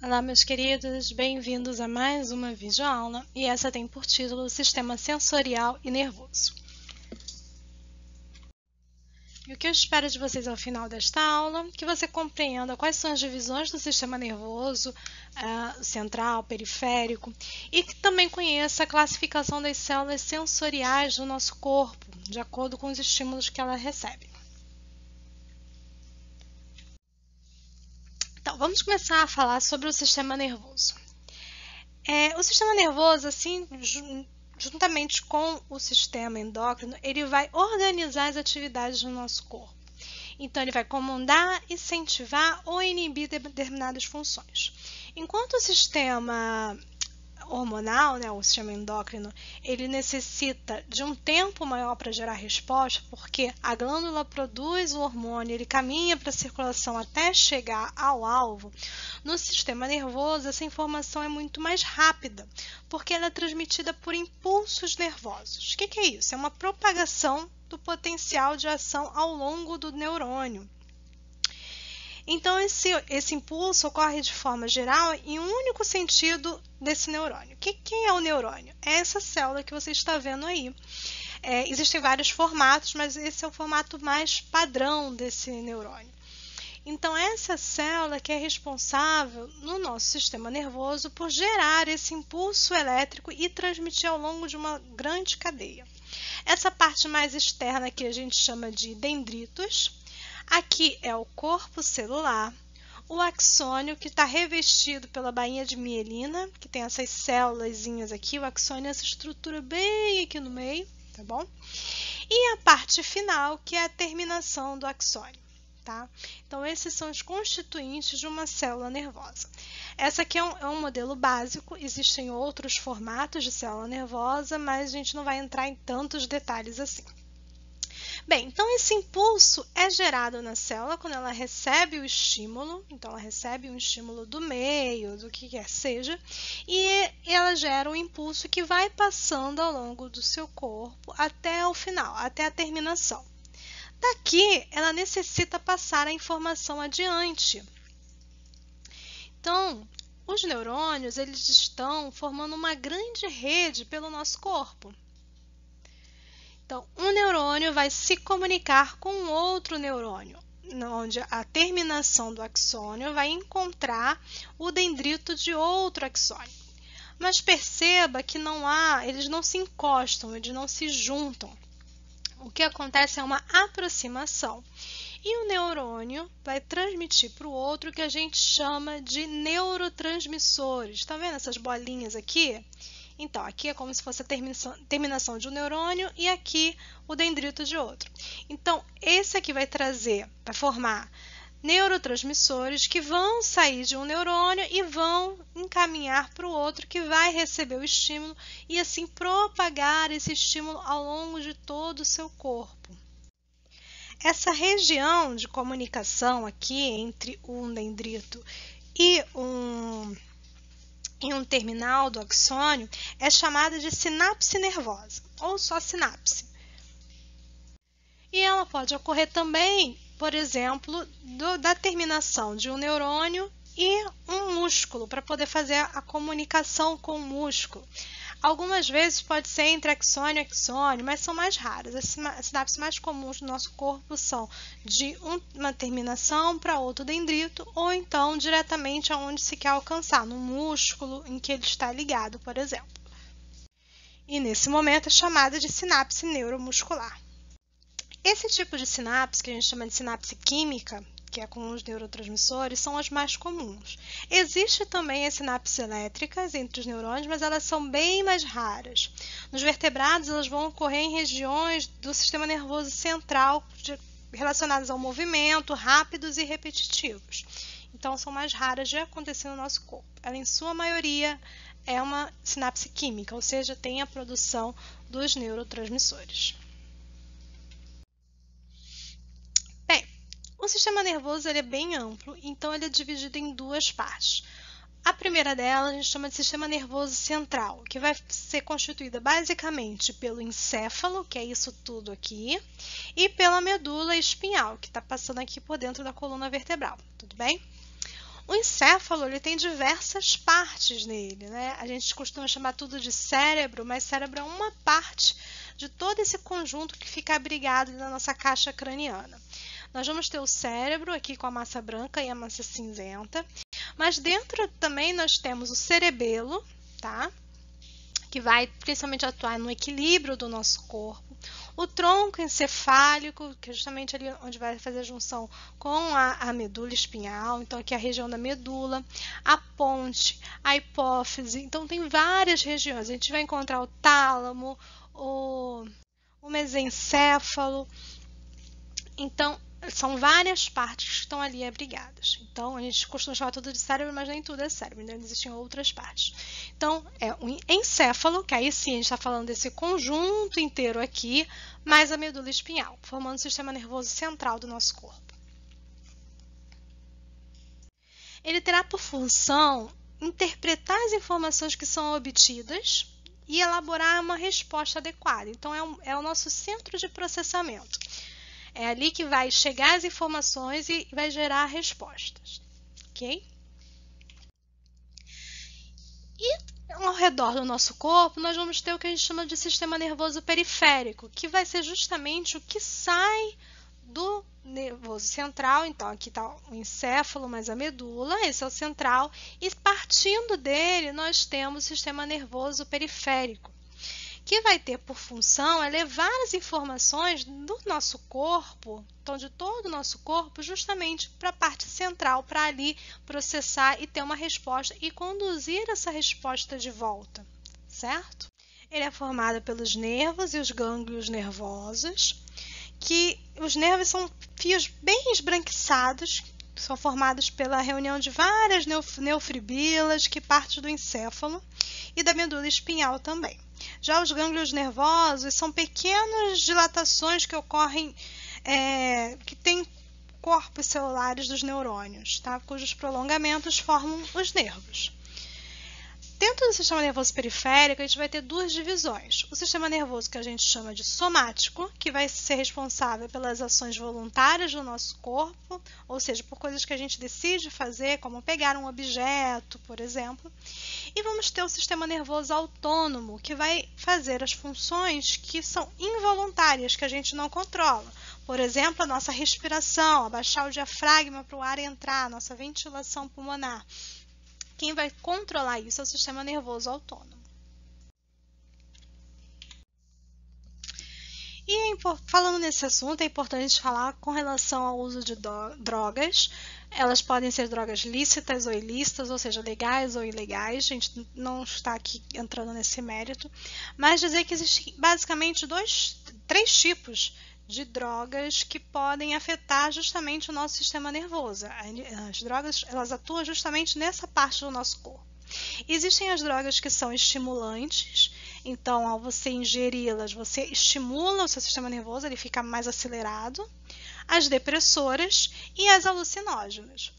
Olá, meus queridos, bem-vindos a mais uma videoaula e essa tem por título Sistema Sensorial e Nervoso. E o que eu espero de vocês ao final desta aula, que você compreenda quais são as divisões do sistema nervoso, central, periférico, e que também conheça a classificação das células sensoriais do nosso corpo, de acordo com os estímulos que ela recebe. Então, vamos começar a falar sobre o sistema nervoso. O sistema nervoso, assim, juntamente com o sistema endócrino, ele vai organizar as atividades do nosso corpo. Então, ele vai comandar, incentivar ou inibir determinadas funções. Enquanto o sistema hormonal, o sistema endócrino, ele necessita de um tempo maior para gerar resposta, porque a glândula produz o hormônio, ele caminha para a circulação até chegar ao alvo. No sistema nervoso, essa informação é muito mais rápida, porque ela é transmitida por impulsos nervosos. O que é isso? É uma propagação do potencial de ação ao longo do neurônio. Então, esse impulso ocorre de forma geral em um único sentido desse neurônio. Quem é o neurônio? É essa célula que você está vendo aí. Existem vários formatos, mas esse é o formato mais padrão desse neurônio. Então, essa célula que é responsável no nosso sistema nervoso por gerar esse impulso elétrico e transmitir ao longo de uma grande cadeia. Essa parte mais externa que a gente chama de dendritos. Aqui é o corpo celular, o axônio, que está revestido pela bainha de mielina, que tem essas célulazinhas aqui. O axônio é essa estrutura bem aqui no meio, tá bom? E a parte final, que é a terminação do axônio, tá? Então, esses são os constituintes de uma célula nervosa. Essa aqui é um modelo básico, existem outros formatos de célula nervosa, mas a gente não vai entrar em tantos detalhes assim. Bem, então esse impulso é gerado na célula quando ela recebe o estímulo, então ela recebe um estímulo do meio, do que quer seja, e ela gera um impulso que vai passando ao longo do seu corpo até o final, até a terminação. Daqui, ela necessita passar a informação adiante. Então, os neurônios, eles estão formando uma grande rede pelo nosso corpo. Então, um neurônio vai se comunicar com outro neurônio, onde a terminação do axônio vai encontrar o dendrito de outro axônio. Mas perceba que eles não se encostam, eles não se juntam. O que acontece é uma aproximação. E o neurônio vai transmitir para o outro o que a gente chama de neurotransmissores. Está vendo essas bolinhas aqui? Então, aqui é como se fosse a terminação de um neurônio e aqui o dendrito de outro. Então, esse aqui vai formar neurotransmissores que vão sair de um neurônio e vão encaminhar para o outro que vai receber o estímulo e assim propagar esse estímulo ao longo de todo o seu corpo. Essa região de comunicação aqui entre um dendrito e um terminal do axônio é chamada de sinapse nervosa, ou só sinapse. E ela pode ocorrer também, por exemplo, da terminação de um neurônio e um músculo, para poder fazer a comunicação com o músculo. Algumas vezes pode ser entre axônio e axônio, mas são mais raras. As sinapses mais comuns do nosso corpo são de uma terminação para outro dendrito, ou então diretamente aonde se quer alcançar, no músculo em que ele está ligado, por exemplo. E nesse momento é chamada de sinapse neuromuscular. Esse tipo de sinapse, que a gente chama de sinapse química, que é com os neurotransmissores, são as mais comuns. Existe também as sinapses elétricas entre os neurônios, mas elas são bem mais raras. Nos vertebrados, elas vão ocorrer em regiões do sistema nervoso central relacionadas ao movimento, rápidos e repetitivos. Então, são mais raras de acontecer no nosso corpo. Ela, em sua maioria, é uma sinapse química, ou seja, tem a produção dos neurotransmissores. O sistema nervoso é bem amplo, então ele é dividido em duas partes. A primeira delas a gente chama de sistema nervoso central, que vai ser constituída basicamente pelo encéfalo, que é isso tudo aqui, e pela medula espinhal, que está passando aqui por dentro da coluna vertebral, tudo bem? O encéfalo ele tem diversas partes nele, né? A gente costuma chamar tudo de cérebro, mas cérebro é uma parte de todo esse conjunto que fica abrigado na nossa caixa craniana. Nós vamos ter o cérebro aqui com a massa branca e a massa cinzenta, mas dentro também nós temos o cerebelo, tá? Que vai principalmente atuar no equilíbrio do nosso corpo. O tronco encefálico, que é justamente ali onde vai fazer a junção com a medula espinhal, então aqui é a região da medula, a ponte, a hipófise, então tem várias regiões. A gente vai encontrar o tálamo, o mesencéfalo, então são várias partes que estão ali abrigadas. Então, a gente costuma chamar tudo de cérebro, mas nem tudo é cérebro, ainda existem outras partes. Então, é o encéfalo, que aí sim a gente está falando desse conjunto inteiro aqui, mais a medula espinhal, formando o sistema nervoso central do nosso corpo. Ele terá por função interpretar as informações que são obtidas e elaborar uma resposta adequada. Então, é o nosso centro de processamento. É ali que vai chegar as informações e vai gerar respostas, ok? E ao redor do nosso corpo, nós vamos ter o que a gente chama de sistema nervoso periférico, que vai ser justamente o que sai do nervoso central. Então, aqui está o encéfalo mais a medula, esse é o central, e partindo dele, nós temos o sistema nervoso periférico, que vai ter por função levar as informações do nosso corpo, então de todo o nosso corpo, justamente para a parte central, para ali processar e ter uma resposta e conduzir essa resposta de volta, certo? Ele é formado pelos nervos e os gânglios nervosos, que os nervos são fios bem esbranquiçados, são formados pela reunião de várias neofibrilas que partem do encéfalo e da medula espinhal também. Já os gânglios nervosos são pequenas dilatações que ocorrem, que têm corpos celulares dos neurônios, tá? Cujos prolongamentos formam os nervos. Dentro do sistema nervoso periférico, a gente vai ter duas divisões. O sistema nervoso que a gente chama de somático, que vai ser responsável pelas ações voluntárias do nosso corpo, ou seja, por coisas que a gente decide fazer, como pegar um objeto, por exemplo. E vamos ter o sistema nervoso autônomo, que vai fazer as funções que são involuntárias, que a gente não controla. Por exemplo, a nossa respiração, abaixar o diafragma para o ar entrar, a nossa ventilação pulmonar. Quem vai controlar isso é o sistema nervoso autônomo. E falando nesse assunto, é importante falar com relação ao uso de drogas. Elas podem ser drogas lícitas ou ilícitas, ou seja, legais ou ilegais. A gente não está aqui entrando nesse mérito, mas dizer que existem basicamente três tipos de drogas que podem afetar justamente o nosso sistema nervoso. As drogas, elas atuam justamente nessa parte do nosso corpo. Existem as drogas que são estimulantes, então ao você ingeri-las, você estimula o seu sistema nervoso, ele fica mais acelerado. As depressoras e as alucinógenas.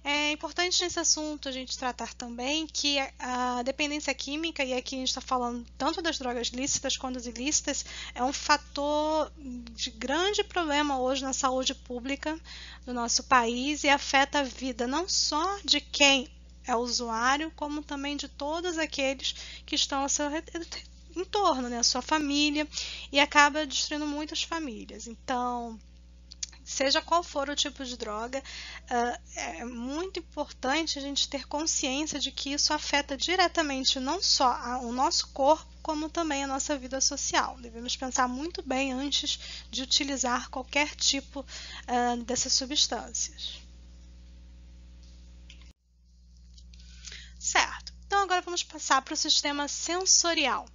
É importante nesse assunto a gente tratar também que a dependência química, e aqui a gente está falando tanto das drogas lícitas quanto das ilícitas, é um fator de grande problema hoje na saúde pública do nosso país e afeta a vida não só de quem é usuário, como também de todos aqueles que estão ao seu entorno, né, a sua família, e acaba destruindo muitas famílias. Então, seja qual for o tipo de droga, é muito importante a gente ter consciência de que isso afeta diretamente não só o nosso corpo, como também a nossa vida social. Devemos pensar muito bem antes de utilizar qualquer tipo dessas substâncias. Certo. Então, agora vamos passar para o sistema sensorial,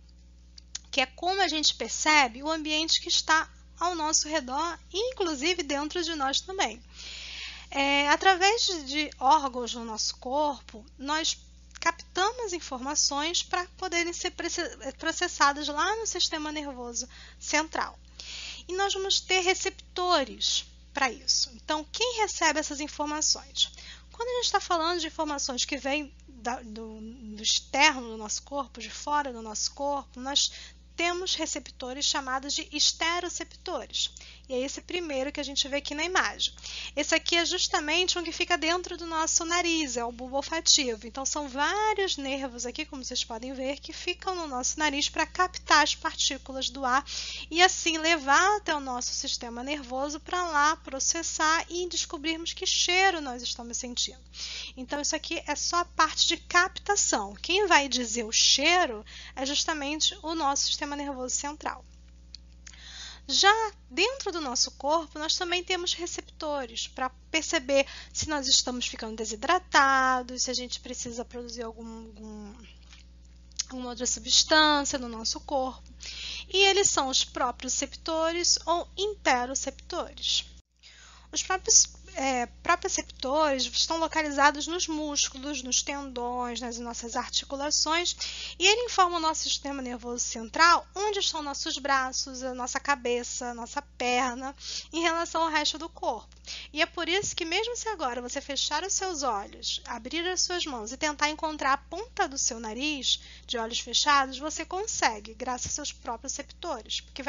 que é como a gente percebe o ambiente que está ao nosso redor, inclusive dentro de nós também. Através de órgãos no nosso corpo, nós captamos informações para poderem ser processadas lá no sistema nervoso central. E nós vamos ter receptores para isso. Então, quem recebe essas informações? Quando a gente está falando de informações que vêm do externo do nosso corpo, de fora do nosso corpo, nós temos receptores chamados de esteroceptores. E é esse primeiro que a gente vê aqui na imagem. Esse aqui é justamente um que fica dentro do nosso nariz, é o bulbo olfativo. Então, são vários nervos aqui, como vocês podem ver, que ficam no nosso nariz para captar as partículas do ar e assim levar até o nosso sistema nervoso para lá processar e descobrirmos que cheiro nós estamos sentindo. Então, isso aqui é só a parte de captação. Quem vai dizer o cheiro é justamente o nosso sistema nervoso central. Já dentro do nosso corpo, nós também temos receptores para perceber se nós estamos ficando desidratados, se a gente precisa produzir alguma outra substância no nosso corpo. E eles são os proprioceptores ou interoceptores. Os proprioceptores estão localizados nos músculos, nos tendões, nas nossas articulações, e ele informa o nosso sistema nervoso central onde estão nossos braços, a nossa cabeça, a nossa perna, em relação ao resto do corpo. E é por isso que mesmo se agora você fechar os seus olhos, abrir as suas mãos e tentar encontrar a ponta do seu nariz, de olhos fechados, você consegue, graças aos seus proprioceptores, porque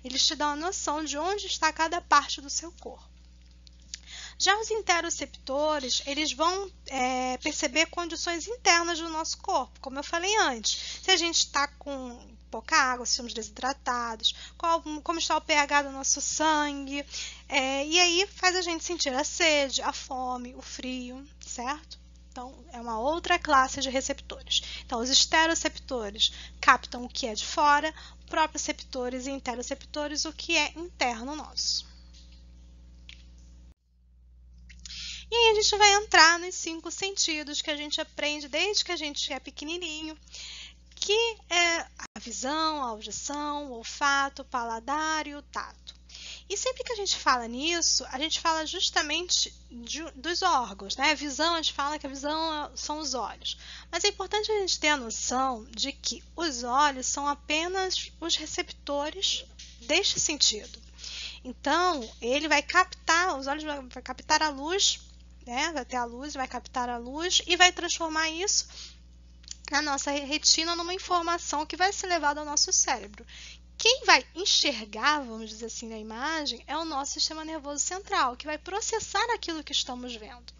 eles te dão a noção de onde está cada parte do seu corpo. Já os interoceptores, eles vão perceber condições internas do nosso corpo, como eu falei antes. Se a gente está com pouca água, se estamos desidratados, como está o pH do nosso sangue, e aí faz a gente sentir a sede, a fome, o frio, certo? Então, é uma outra classe de receptores. Então, os esteroceptores captam o que é de fora, proprioceptores e interoceptores o que é interno nosso. E aí a gente vai entrar nos 5 sentidos que a gente aprende desde que a gente é pequenininho, que é a visão, a audição, o olfato, o paladar e o tato. E sempre que a gente fala nisso, a gente fala justamente dos órgãos, né? A visão, a gente fala que a visão são os olhos. Mas é importante a gente ter a noção de que os olhos são apenas os receptores deste sentido. Então, ele vai captar, os olhos vão captar a luz, né? Vai ter a luz, vai captar a luz e vai transformar isso na nossa retina numa informação que vai ser levada ao nosso cérebro. Quem vai enxergar, vamos dizer assim, na imagem, é o nosso sistema nervoso central, que vai processar aquilo que estamos vendo.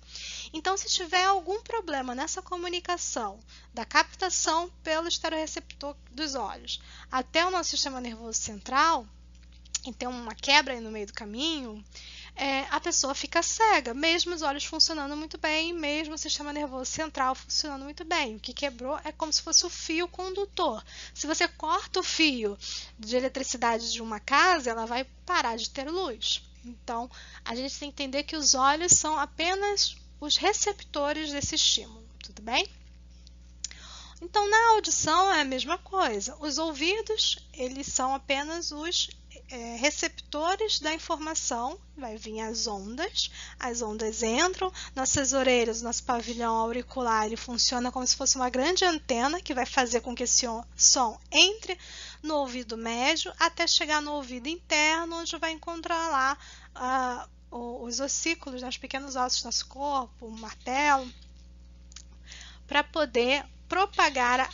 Então, se tiver algum problema nessa comunicação da captação pelo esteroreceptor dos olhos até o nosso sistema nervoso central, e tem uma quebra aí no meio do caminho, a pessoa fica cega, mesmo os olhos funcionando muito bem, mesmo o sistema nervoso central funcionando muito bem. O que quebrou é como se fosse o fio condutor. Se você corta o fio de eletricidade de uma casa, ela vai parar de ter luz. Então, a gente tem que entender que os olhos são apenas os receptores desse estímulo, tudo bem? Então, na audição é a mesma coisa. Os ouvidos, eles são apenas os receptores da informação, vai vir as ondas entram, nossas orelhas, nosso pavilhão auricular, ele funciona como se fosse uma grande antena que vai fazer com que esse som entre no ouvido médio até chegar no ouvido interno, onde vai encontrar lá os ossículos, os pequenos ossos do nosso corpo, o martelo, para poder propagar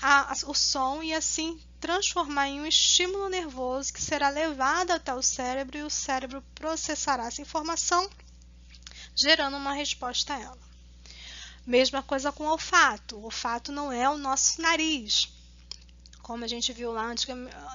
o som e assim transformar em um estímulo nervoso que será levado até o cérebro e o cérebro processará essa informação, gerando uma resposta a ela. Mesma coisa com o olfato. O olfato não é o nosso nariz. Como a gente viu lá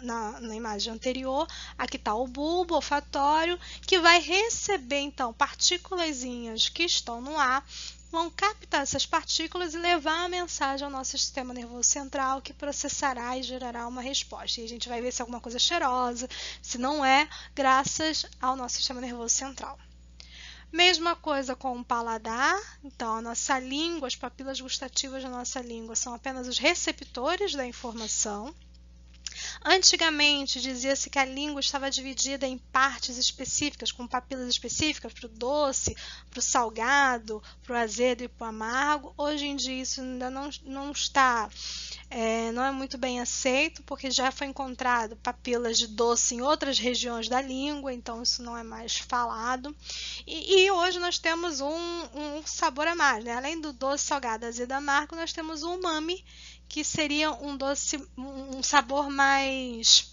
na imagem anterior, aqui está o bulbo olfatório, que vai receber, então, partículazinhas que estão no ar, vão captar essas partículas e levar a mensagem ao nosso sistema nervoso central, que processará e gerará uma resposta. E a gente vai ver se é alguma coisa cheirosa, se não é, graças ao nosso sistema nervoso central. Mesma coisa com o paladar. Então, a nossa língua, as papilas gustativas da nossa língua são apenas os receptores da informação. Antigamente, dizia-se que a língua estava dividida em partes específicas, com papilas específicas para o doce, para o salgado, para o azedo e para o amargo. Hoje em dia, isso ainda não está não é muito bem aceito, porque já foi encontrado papilas de doce em outras regiões da língua, então isso não é mais falado. E hoje nós temos um sabor a mais, né? Além do doce, salgado, azedo, amargo, nós temos o umami, que seria um doce, um sabor mais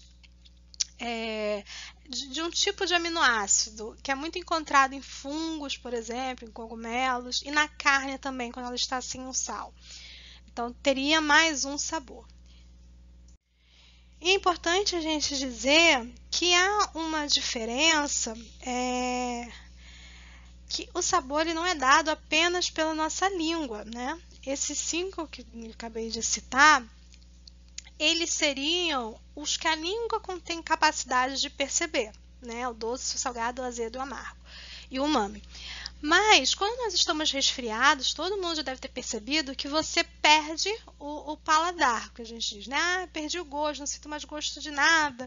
de um tipo de aminoácido, que é muito encontrado em fungos, por exemplo, em cogumelos, e na carne também, quando ela está sem o sal. Então, teria mais um sabor. E é importante a gente dizer que há uma diferença, que o sabor ele não é dado apenas pela nossa língua, né? Esses 5 que eu acabei de citar, eles seriam os que a língua tem capacidade de perceber, né? O doce, o salgado, o azedo e o amargo. E o umami. Mas, quando nós estamos resfriados, todo mundo já deve ter percebido que você perde o paladar, que a gente diz, né? Ah, perdi o gosto, não sinto mais gosto de nada.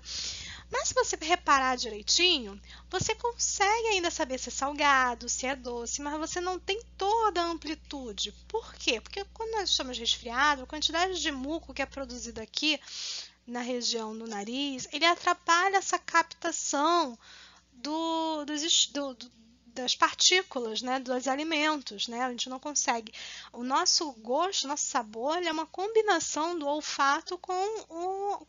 Mas se você reparar direitinho, você consegue ainda saber se é salgado, se é doce, mas você não tem toda a amplitude. Por quê? Porque quando nós estamos resfriados, a quantidade de muco que é produzido aqui na região do nariz, ele atrapalha essa captação das partículas, né, dos alimentos, né? A gente não consegue. O nosso gosto, nosso sabor, ele é uma combinação do olfato com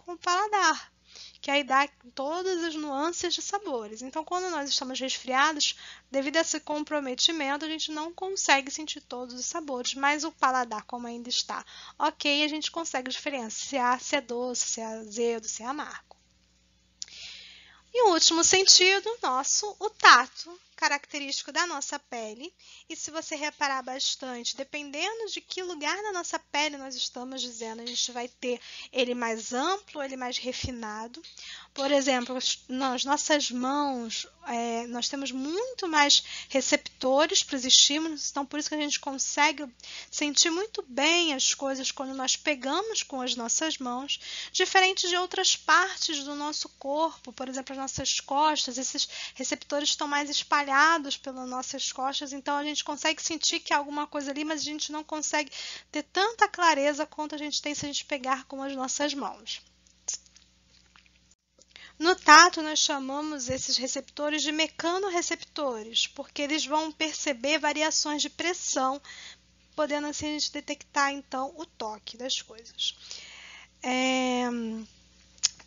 o paladar, que aí dá todas as nuances de sabores. Então, quando nós estamos resfriados, devido a esse comprometimento, a gente não consegue sentir todos os sabores, mas o paladar, como ainda está ok, a gente consegue diferenciar se é doce, se é azedo, se é amargo. E o último sentido nosso, o tato, característico da nossa pele. E se você reparar bastante, dependendo de que lugar da nossa pele nós estamos dizendo, a gente vai ter ele mais amplo, ele mais refinado. Por exemplo, nas nossas mãos, nós temos muito mais receptores para os estímulos, então por isso que a gente consegue sentir muito bem as coisas quando nós pegamos com as nossas mãos, diferente de outras partes do nosso corpo, por exemplo, as nossas costas, esses receptores estão mais espalhados pelas nossas costas, então a gente consegue sentir que há alguma coisa ali, mas a gente não consegue ter tanta clareza quanto a gente tem se a gente pegar com as nossas mãos. No tato, nós chamamos esses receptores de mecanorreceptores, porque eles vão perceber variações de pressão, podendo assim a gente detectar então o toque das coisas.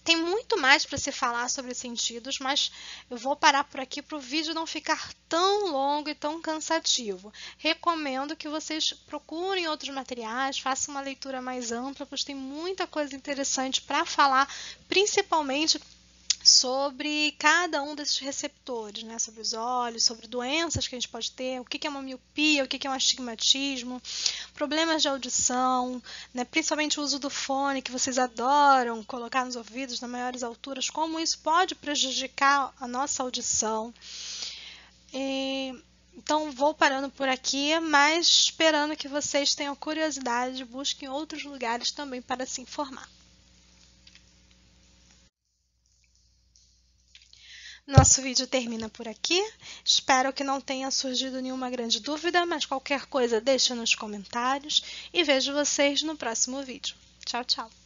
Tem muito mais para se falar sobre sentidos, mas eu vou parar por aqui para o vídeo não ficar tão longo e tão cansativo. Recomendo que vocês procurem outros materiais, façam uma leitura mais ampla, pois tem muita coisa interessante para falar, principalmente sobre cada um desses receptores, né? Sobre os olhos, sobre doenças que a gente pode ter, o que é uma miopia, o que é um astigmatismo, problemas de audição, né? Principalmente o uso do fone, que vocês adoram colocar nos ouvidos nas maiores alturas, como isso pode prejudicar a nossa audição. Então, vou parando por aqui, mas esperando que vocês tenham curiosidade e busquem outros lugares também para se informar. Nosso vídeo termina por aqui. Espero que não tenha surgido nenhuma grande dúvida, mas qualquer coisa deixa nos comentários e vejo vocês no próximo vídeo. Tchau, tchau!